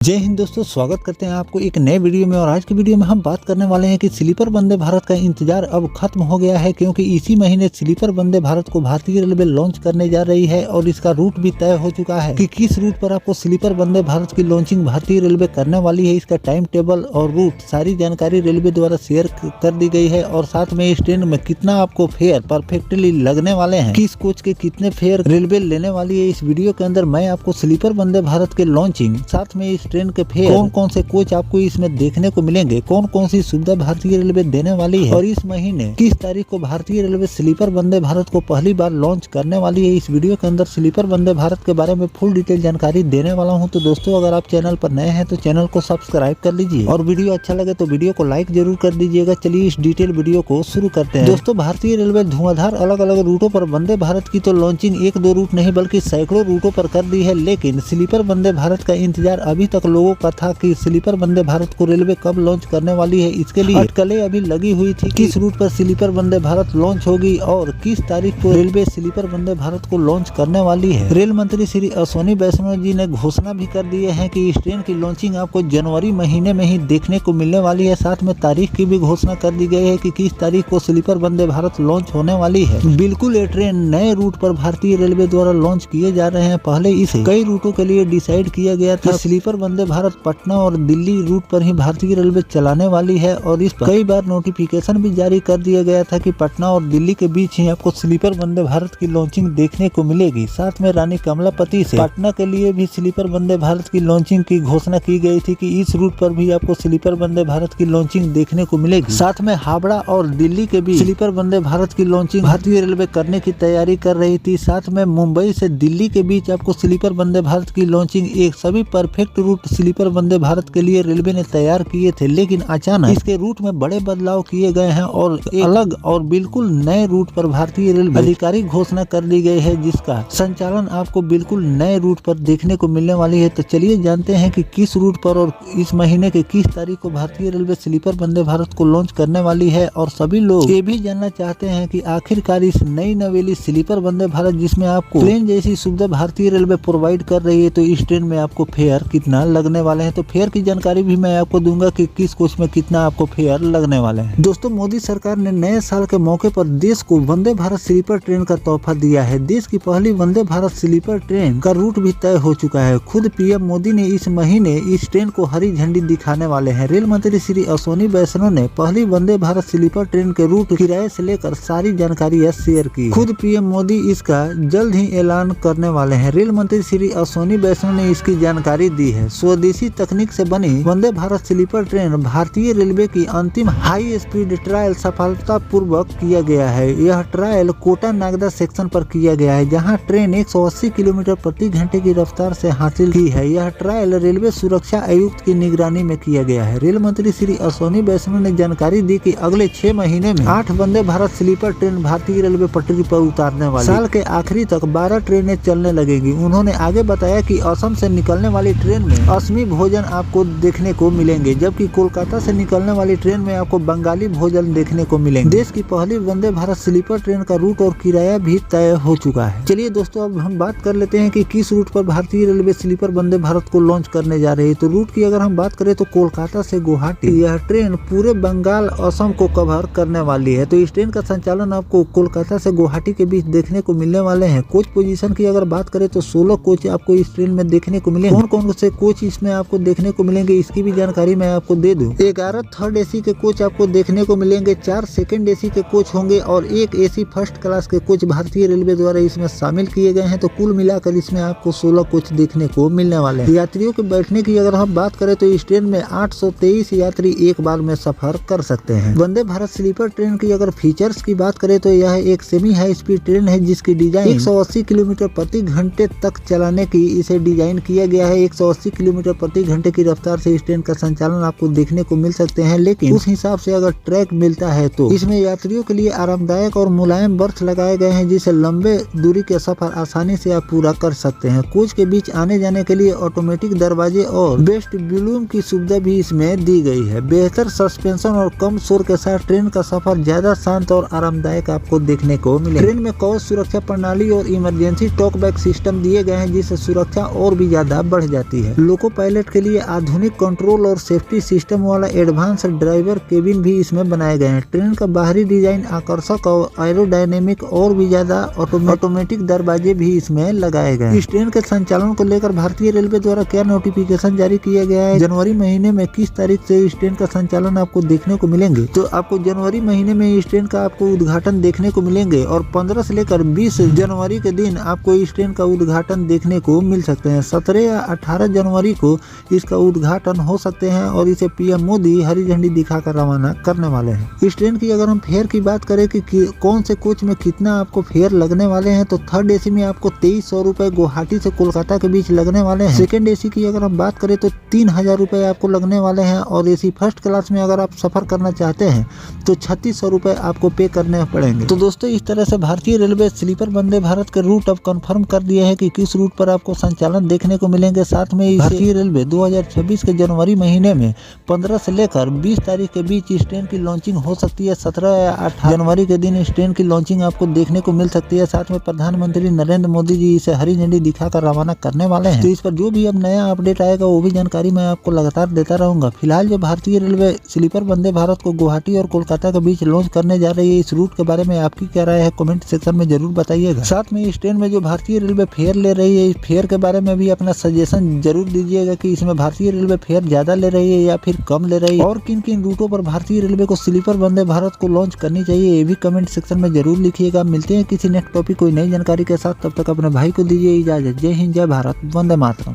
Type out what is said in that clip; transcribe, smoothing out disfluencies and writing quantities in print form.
जय हिंद दोस्तों, स्वागत करते हैं आपको एक नए वीडियो में। और आज की वीडियो में हम बात करने वाले हैं कि स्लीपर वंदे भारत का इंतजार अब खत्म हो गया है, क्योंकि इसी महीने स्लीपर वंदे भारत को भारतीय रेलवे लॉन्च करने जा रही है और इसका रूट भी तय हो चुका है कि किस रूट पर आपको स्लीपर वंदे भारत की लॉन्चिंग भारतीय रेलवे करने वाली है। इसका टाइम टेबल और रूट सारी जानकारी रेलवे द्वारा शेयर कर दी गई है और साथ में इस ट्रेन में कितना आपको फेयर परफेक्टली लगने वाले हैं, किस कोच के कितने फेयर रेलवे लेने वाली है। इस वीडियो के अंदर मैं आपको स्लीपर वंदे भारत के लॉन्चिंग, साथ में इस ट्रेन के फेयर, कौन कौन से कोच आपको इसमें देखने को मिलेंगे, कौन कौन सी सुविधा भारतीय रेलवे देने वाली है और इस महीने किस तारीख को भारतीय रेलवे स्लीपर वंदे भारत को पहली बार लॉन्च करने वाली है। इस वीडियो के अंदर स्लीपर वंदे भारत के बारे में फुल डिटेल जानकारी देने वाला हूं। तो दोस्तों, अगर आप चैनल पर नए हैं तो चैनल को सब्सक्राइब कर लीजिए और वीडियो अच्छा लगे तो वीडियो को लाइक जरूर कर दीजिएगा। चलिए इस डिटेल वीडियो को शुरू करते हैं। दोस्तों, भारतीय रेलवे धुआंधार अलग अलग रूटों पर वंदे भारत की तो लॉन्चिंग एक दो रूट नहीं बल्कि सैकड़ों रूटों पर कर दी है, लेकिन स्लीपर वंदे भारत का इंतजार अभी तक लोगों का था कि स्लीपर वंदे भारत को रेलवे कब लॉन्च करने वाली है। इसके लिए अटकलें अभी लगी हुई थी, किस रूट पर स्लीपर वंदे भारत लॉन्च होगी और किस तारीख को रेलवे स्लीपर वंदे भारत को लॉन्च करने वाली है। रेल मंत्री श्री अश्विनी वैष्णव जी ने घोषणा भी कर दी है कि इस ट्रेन की लॉन्चिंग आपको जनवरी महीने में ही देखने को मिलने वाली है। साथ में तारीख की भी घोषणा कर दी गई है कि किस तारीख को स्लीपर वंदे भारत लॉन्च होने वाली है। बिल्कुल ये ट्रेन नए रूट पर भारतीय रेलवे द्वारा लॉन्च किए जा रहे हैं। पहले इसे कई रूटों के लिए डिसाइड किया गया था। स्लीपर वंदे भारत पटना और दिल्ली रूट पर ही भारतीय रेलवे चलाने वाली है और इस पर कई बार नोटिफिकेशन भी जारी कर दिया गया था कि पटना और दिल्ली के बीच ही आपको स्लीपर वंदे भारत की लॉन्चिंग देखने को मिलेगी। साथ में रानी कमलापति से पटना के लिए भी स्लीपर वंदे भारत की लॉन्चिंग की घोषणा की गई थी कि इस रूट पर भी आपको स्लीपर वंदे भारत की लॉन्चिंग देखने को मिलेगी। साथ में हावड़ा और दिल्ली के बीच स्लीपर वंदे भारत की लॉन्चिंग भारतीय रेलवे करने की तैयारी कर रही थी। साथ में मुंबई से दिल्ली के बीच आपको स्लीपर वंदे भारत की लॉन्चिंग, एक सभी perfect root sleeper Vande Bharat के लिए रेलवे ने तैयार किए थे, लेकिन अचानक इसके रूट में बड़े बदलाव किए गए हैं और एक अलग और बिल्कुल नए रूट पर भारतीय रेलवे आधिकारिक घोषणा कर दी गई है, जिसका संचालन आपको बिल्कुल नए रूट पर देखने को मिलने वाली है। तो चलिए जानते हैं कि किस रूट पर और इस महीने के किस तारीख को भारतीय रेलवे स्लीपर वंदे भारत को लॉन्च करने वाली है। और सभी लोग ये भी जानना चाहते हैं कि आखिरकार इस नई नवेली स्लीपर वंदे भारत, जिसमें आपको प्लेन जैसी सुविधा भारतीय रेलवे प्रोवाइड कर रही है, तो इस ट्रेन में आपको फेयर कितना लगने वाले हैं। तो फेयर की जानकारी भी मैं आपको दूंगा कि किस कोच में कितना आपको फेयर लगने वाले हैं। दोस्तों, मोदी सरकार ने नए साल के मौके पर देश को वंदे भारत स्लीपर ट्रेन का तोहफा दिया है। देश की पहली वंदे भारत स्लीपर ट्रेन का रूट भी तय हो चुका है। खुद पीएम मोदी ने इस महीने इस ट्रेन को हरी झंडी दिखाने वाले हैं। रेल मंत्री श्री अश्विनी वैष्णव ने पहली वंदे भारत स्लीपर ट्रेन के रूट, किराए से लेकर सारी जानकारी शेयर की। खुद पीएम मोदी इसका जल्द ही ऐलान करने वाले हैं। रेल मंत्री श्री अश्विनी वैष्णव ने इसकी जानकारी दी है। स्वदेशी तकनीक से बनी वंदे भारत स्लीपर ट्रेन भारतीय रेलवे की अंतिम हाई स्पीड ट्रायल सफलतापूर्वक किया गया है। यह ट्रायल कोटा नागदा सेक्शन पर किया गया है, जहां ट्रेन 180 किलोमीटर प्रति घंटे की रफ्तार से हासिल की है। यह ट्रायल रेलवे सुरक्षा आयुक्त की निगरानी में किया गया है। रेल मंत्री श्री अश्विनी वैष्णव ने जानकारी दी कि अगले 6 महीने में 8 वंदे भारत स्लीपर ट्रेन भारतीय रेलवे पटरी पर उतारने वाली। साल के आखिरी तक 12 ट्रेनें चलने लगेगी। उन्होंने आगे बताया कि असम से निकलने वाली ट्रेन में असमी भोजन आपको देखने को मिलेंगे, जबकि कोलकाता से निकलने वाली ट्रेन में आपको बंगाली भोजन देखने को मिलेंगे। देश की पहली वंदे भारत स्लीपर ट्रेन का रूट और किराया भी तय हो चुका है। चलिए दोस्तों, अब हम बात कर लेते हैं कि किस रूट पर भारतीय रेलवे स्लीपर वंदे भारत को लॉन्च करने जा रही है। तो रूट की अगर हम बात करें तो कोलकाता से गुवाहाटी, यह ट्रेन पूरे बंगाल असम को कवर करने वाली है। तो इस ट्रेन का संचालन आपको कोलकाता से गुवाहाटी के बीच देखने को मिलने वाले हैं। कोच पोजीशन की अगर बात करें तो 16 कोच आपको इस ट्रेन में देखने को मिलेंगे। कौन कौन से कोच इसमें आपको देखने को मिलेंगे, इसकी भी जानकारी मैं आपको दे दूं। 11 थर्ड एसी के कोच आपको देखने को मिलेंगे, 4 सेकंड एसी के कोच होंगे और 1 एसी फर्स्ट क्लास के कोच भारतीय रेलवे द्वारा इसमें शामिल किए गए हैं। तो कुल मिलाकर इसमें आपको 16 कोच देखने को मिलने वाले हैं। यात्रियों के बैठने की अगर हम बात करें तो इस ट्रेन में 823 यात्री एक बार में सफर कर सकते हैं। वंदे भारत स्लीपर ट्रेन की अगर फीचर्स की बात करें तो यह एक सेमी हाई स्पीड ट्रेन है, जिसकी डिजाइन 180 किलोमीटर प्रति घंटे तक चलाने की इसे डिजाइन किया गया है। 180 किलोमीटर प्रति घंटे की रफ्तार से इस ट्रेन का संचालन आपको देखने को मिल सकते हैं, लेकिन उस हिसाब से अगर ट्रैक मिलता है तो इसमें यात्रियों के लिए आरामदायक और मुलायम बर्थ लगाए गए हैं, जिससे लंबे दूरी के सफर आसानी से आप पूरा कर सकते हैं। कोच के बीच आने जाने के लिए ऑटोमेटिक दरवाजे और बेस्ट ब्लूम की सुविधा भी इसमें दी गई है। बेहतर सस्पेंशन और कम शोर के साथ ट्रेन का सफर ज्यादा शांत और आरामदायक आपको देखने को मिलेगा। ट्रेन में कवच सुरक्षा प्रणाली और इमरजेंसी टॉक बैक सिस्टम दिए गए हैं, जिससे सुरक्षा और भी ज्यादा बढ़ जाती है। लोको पायलट के लिए आधुनिक कंट्रोल और सेफ्टी सिस्टम वाला एडवांस ड्राइवर केबिन भी इसमें बनाए गए हैं। ट्रेन का बाहरी डिजाइन आकर्षक और एरोडायनेमिक और भी ज्यादा ऑटोमेटिक दरवाजे भी इसमें लगाए गए हैं। इस ट्रेन के संचालन को लेकर भारतीय रेलवे द्वारा क्या नोटिफिकेशन जारी किया गया है, जनवरी महीने में किस तारीख से इस ट्रेन का संचालन आपको देखने को मिलेंगे, तो आपको जनवरी महीने में इस ट्रेन का आपको उद्घाटन देखने को मिलेंगे और 15 से लेकर 20 जनवरी के दिन आपको इस ट्रेन का उद्घाटन देखने को मिल सकते हैं। 17 या 18 जनवरी को इसका उद्घाटन हो सकते हैं और इसे पीएम मोदी हरी झंडी दिखाकर रवाना करने वाले हैं। इस ट्रेन की अगर हम फेयर की बात करें कि कौन से कोच में कितना आपको फेयर लगने वाले हैं, तो थर्ड एसी में आपको 2300 रुपए गुवाहाटी से कोलकाता के बीच लगने वाले हैं। सेकंड एसी की अगर हम बात करें तो 3000 रुपए आपको लगने वाले हैं और एसी फर्स्ट क्लास में अगर आप सफर करना चाहते हैं तो 3600 रुपए आपको पे करने पड़ेंगे। तो दोस्तों इस तरह से भारतीय रेलवे स्लीपर वंदे भारत के रूट अब कंफर्म कर दिए हैं कि किस रूट पर आपको संचालन देखने को मिलेंगे। साथ में भारतीय रेलवे 2026 के जनवरी महीने में 15 से लेकर 20 तारीख के बीच इस ट्रेन की लॉन्चिंग हो सकती है। 17 या 18 जनवरी के दिन इस ट्रेन की लॉन्चिंग आपको देखने को मिल सकती है। साथ में प्रधानमंत्री नरेंद्र मोदी जी इसे हरी झंडी दिखाकर रवाना करने वाले हैं। तो इस पर जो भी अब नया अपडेट आएगा वो भी जानकारी मैं आपको लगातार देता रहूंगा। फिलहाल जो भारतीय रेलवे स्लीपर वंदे भारत को गुवाहाटी और कोलकाता के बीच लॉन्च करने जा रही है, इस रूट के बारे में आपकी क्या राय है कमेंट सेक्शन में जरूर बताइएगा। साथ में इस ट्रेन में जो भारतीय रेलवे फेयर ले रही है, इस फेयर के बारे में भी अपना सजेशन जरूर दीजिएगा कि इसमें भारतीय रेलवे फेयर ज्यादा ले रही है या फिर कम ले रही है और किन किन रूटों पर भारतीय रेलवे को स्लीपर वंदे भारत को लॉन्च करनी चाहिए, ये भी कमेंट सेक्शन में जरूर लिखिएगा। मिलते हैं किसी नेक्स्ट टॉपिक कोई नई जानकारी के साथ, तब तक अपने भाई को दीजिए इजाजत। जय हिंद, जय भारत, वंदे मातरम।